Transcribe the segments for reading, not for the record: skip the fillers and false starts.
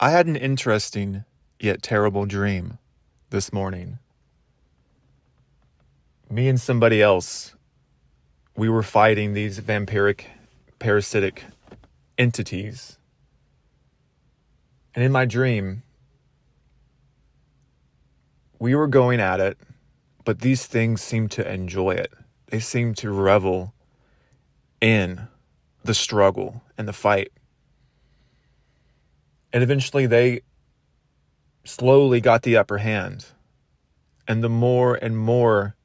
I had an interesting yet terrible dream this morning. Me and somebody else, we were fighting these vampiric, parasitic entities. And in my dream, we were going at it, but these things seemed to enjoy it. They seemed to revel in the struggle and the fight. And eventually they slowly got the upper hand. And the more and more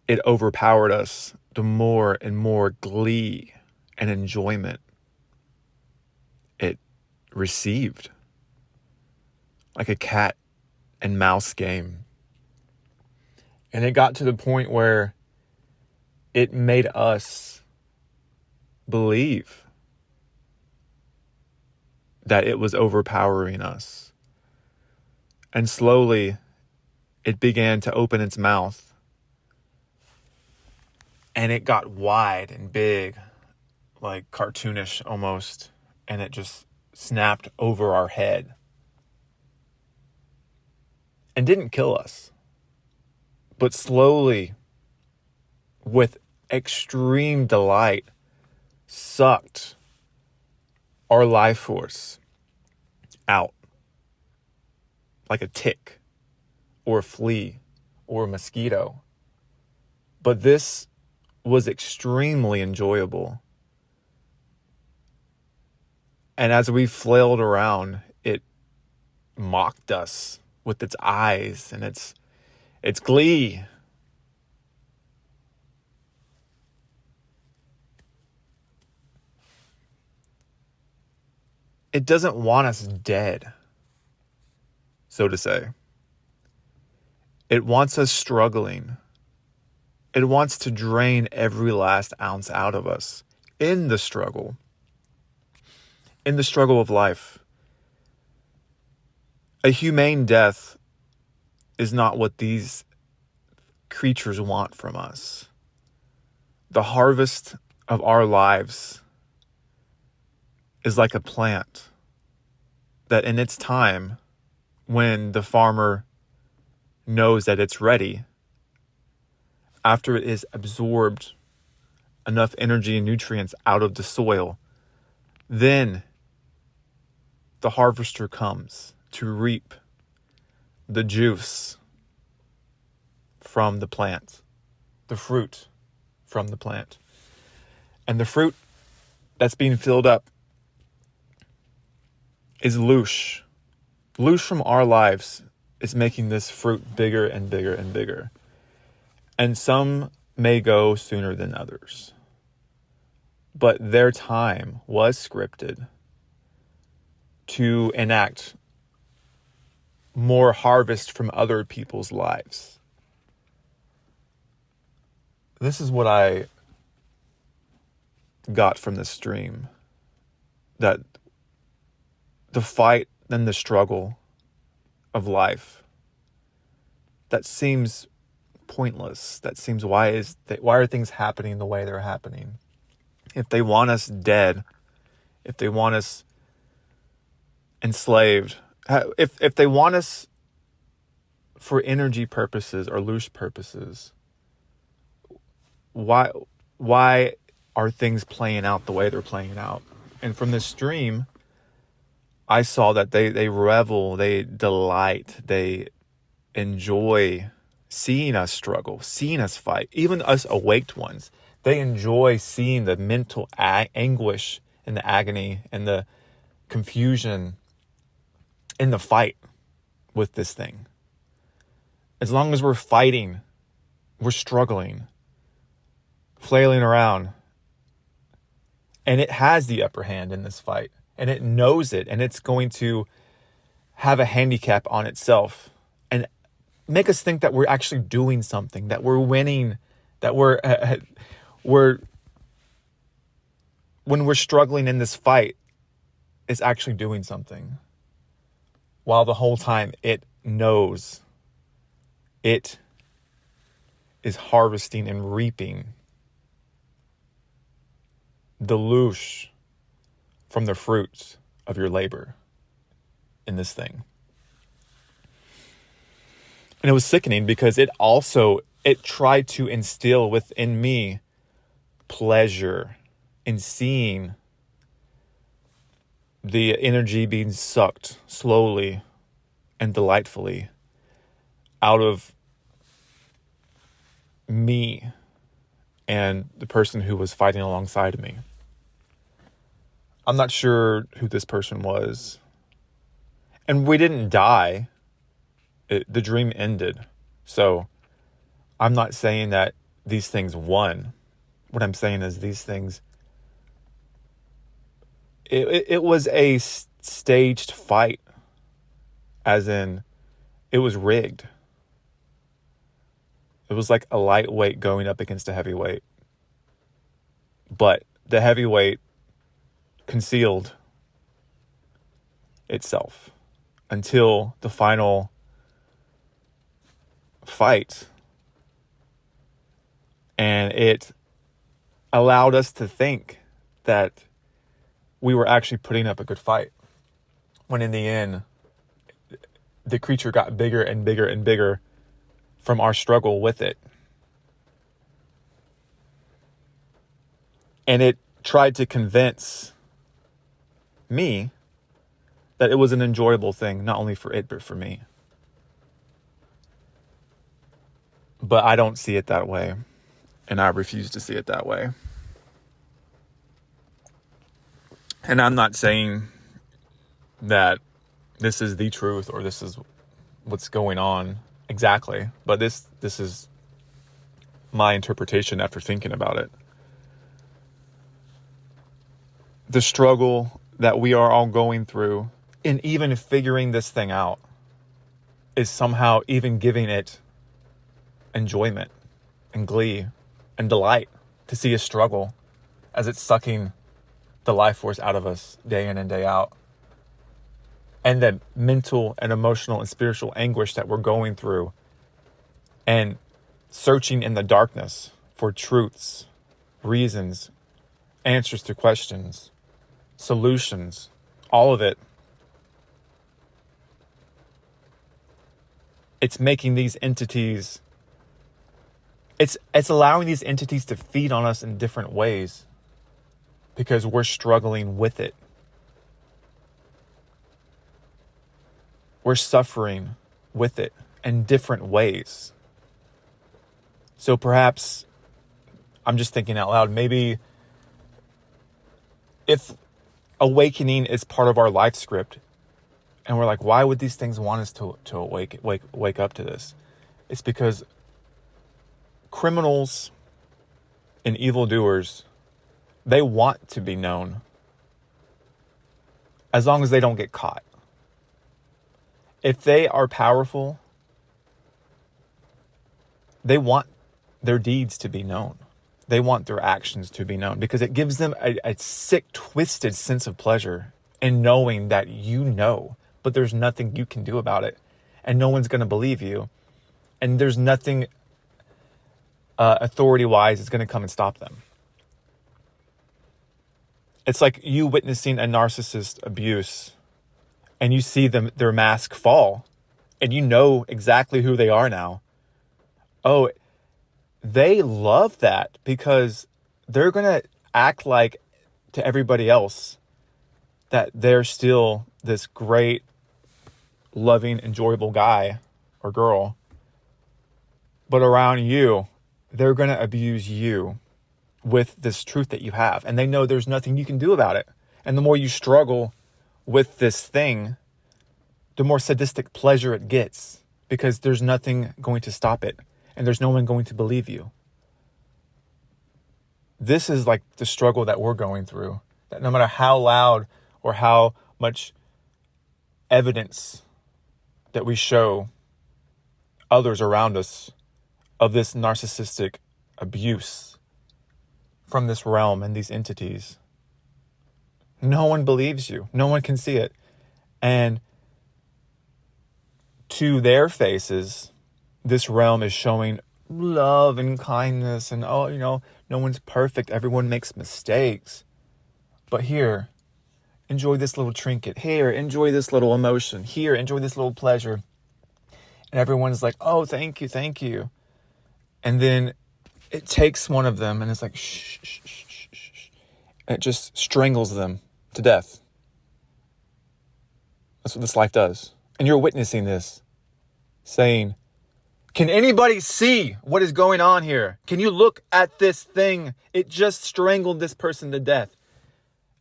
it overpowered us, the more and more glee and enjoyment it received. Like a cat and mouse game. And it got to the point where it made us believe that it was overpowering us. And slowly, it began to open its mouth. And it got wide and big, like cartoonish almost. And it just snapped over our head. And didn't kill us. But slowly, with extreme delight, sucked our life force out. Like a tick, or a flea, or a mosquito. But this was extremely enjoyable. And as we flailed around, it mocked us with its eyes and its glee. It doesn't want us dead, so to say. It wants us struggling. It wants to drain every last ounce out of us in the struggle of life. A humane death is not what these creatures want from us. The harvest of our lives is like a plant that in its time, when the farmer knows that it's ready, after it is absorbed enough energy and nutrients out of the soil, then the harvester comes to reap the juice from the plant, the fruit from the plant. And the fruit that's being filled up is loosh. Loosh from our lives is making this fruit bigger and bigger and bigger. And some may go sooner than others. But their time was scripted to enact more harvest from other people's lives. This is what I got from this dream. That the fight and the struggle of life, that seems pointless. That seems, why are things happening the way they're happening? If they want us dead, if they want us enslaved, if they want us for energy purposes or loose purposes, why are things playing out the way they're playing out? And from this dream, I saw that they revel, they delight, they enjoy seeing us struggle, seeing us fight. Even us awaked ones, they enjoy seeing the mental anguish and the agony and the confusion in the fight with this thing. As long as we're fighting, we're struggling, flailing around, and it has the upper hand in this fight, and it knows it, and it's going to have a handicap on itself and make us think that we're actually doing something, that we're winning, that we're when we're struggling in this fight, it's actually doing something. While the whole time it knows it is harvesting and reaping the loosh from the fruits of your labor. in this thing. And it was sickening because it tried to instill within me pleasure in seeing the energy being sucked slowly and delightfully out of me and the person who was fighting alongside of me. I'm not sure who this person was. And we didn't die. The dream ended. So I'm not saying that these things won. What I'm saying is these things, it was a staged fight, as in it was rigged. It was like a lightweight going up against a heavyweight. But the heavyweight concealed itself until the final fight. And it allowed us to think that we were actually putting up a good fight. When in the end, the creature got bigger and bigger and bigger from our struggle with it. And it tried to convince me that it was an enjoyable thing, not only for it, but for me. But I don't see it that way. And I refuse to see it that way. And I'm not saying that this is the truth or this is what's going on exactly. But this is my interpretation after thinking about it. The struggle that we are all going through in even figuring this thing out is somehow even giving it enjoyment and glee and delight to see us struggle as it's sucking the life force out of us day in and day out. And the mental and emotional and spiritual anguish that we're going through and searching in the darkness for truths, reasons, answers to questions, solutions, all of it. It's making these entities, it's allowing these entities to feed on us in different ways because we're struggling with it. We're suffering with it in different ways. So perhaps, I'm just thinking out loud, maybe if awakening is part of our life script, and we're like, why would these things want us to wake up to this? It's because criminals and evildoers, they want to be known as long as they don't get caught. If they are powerful, they want their deeds to be known. They want their actions to be known because it gives them a sick, twisted sense of pleasure in knowing that you know, but there's nothing you can do about it. And no one's going to believe you. And there's nothing authority-wise is going to come and stop them. It's like you witnessing a narcissist abuse and you see their mask fall and you know exactly who they are now. Oh, they love that because they're going to act like to everybody else that they're still this great, loving, enjoyable guy or girl. But around you, they're going to abuse you with this truth that you have. And they know there's nothing you can do about it. And the more you struggle with this thing, the more sadistic pleasure it gets because there's nothing going to stop it. And there's no one going to believe you. This is like the struggle that we're going through. That no matter how loud or how much evidence that we show others around us of this narcissistic abuse from this realm and these entities, no one believes you. No one can see it. And to their faces, this realm is showing love and kindness and, no one's perfect. Everyone makes mistakes. But here, enjoy this little trinket. Here, enjoy this little emotion. Here, enjoy this little pleasure. And everyone's like, oh, thank you, thank you. And then it takes one of them and it's like, shh, shh, shh, shh, shh. And it just strangles them to death. That's what this life does. And you're witnessing this, saying, can anybody see what is going on here? Can you look at this thing? It just strangled this person to death.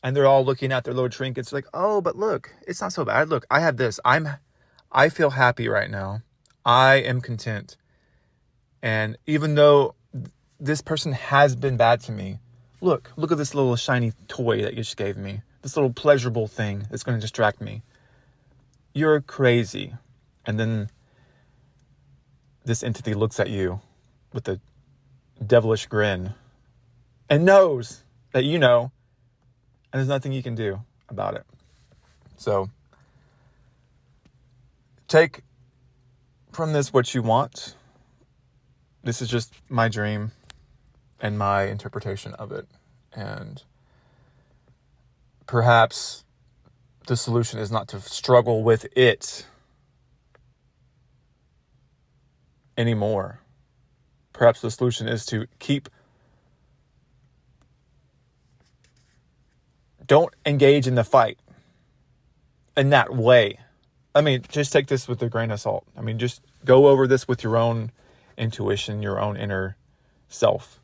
And they're all looking at their little trinkets like, oh, but look, it's not so bad. Look, I have this. I feel happy right now. I am content. And even though this person has been bad to me, look at this little shiny toy that you just gave me. This little pleasurable thing that's going to distract me. You're crazy. And then this entity looks at you with a devilish grin and knows that you know, and there's nothing you can do about it. So take from this what you want. This is just my dream and my interpretation of it. And perhaps the solution is not to struggle with it anymore. Perhaps the solution is to don't engage in the fight in that way. I mean, just take this with a grain of salt. I mean, just go over this with your own intuition, your own inner self.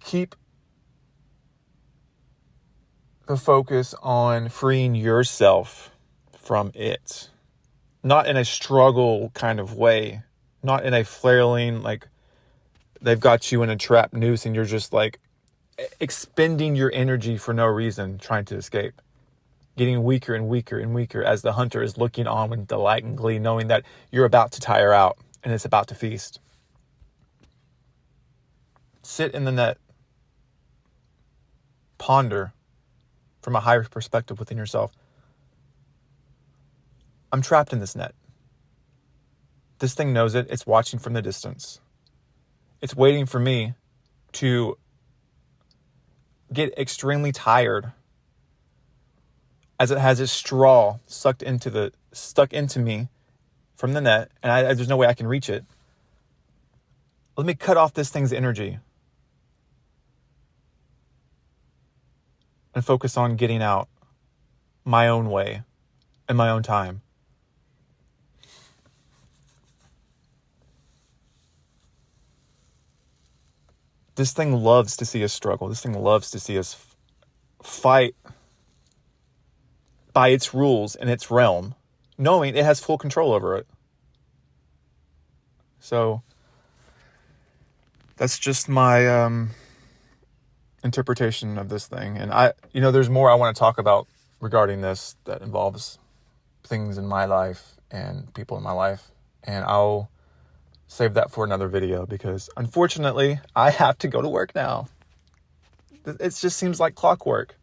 Keep the focus on freeing yourself from it. Not in a struggle kind of way. Not in a flailing, like they've got you in a trap noose and you're just like expending your energy for no reason, trying to escape. Getting weaker and weaker and weaker as the hunter is looking on with delight and glee, knowing that you're about to tire out and it's about to feast. Sit in the net. Ponder from a higher perspective within yourself. I'm trapped in this net. This thing knows it. It's watching from the distance. It's waiting for me to get extremely tired as it has a straw stuck into me from the net, and there's no way I can reach it. Let me cut off this thing's energy and focus on getting out my own way in my own time. This thing loves to see us struggle. This thing loves to see us fight by its rules in its realm, knowing it has full control over it. So that's just my interpretation of this thing. And there's more I want to talk about regarding this that involves things in my life and people in my life. And I'll save that for another video because unfortunately I have to go to work now. It just seems like clockwork.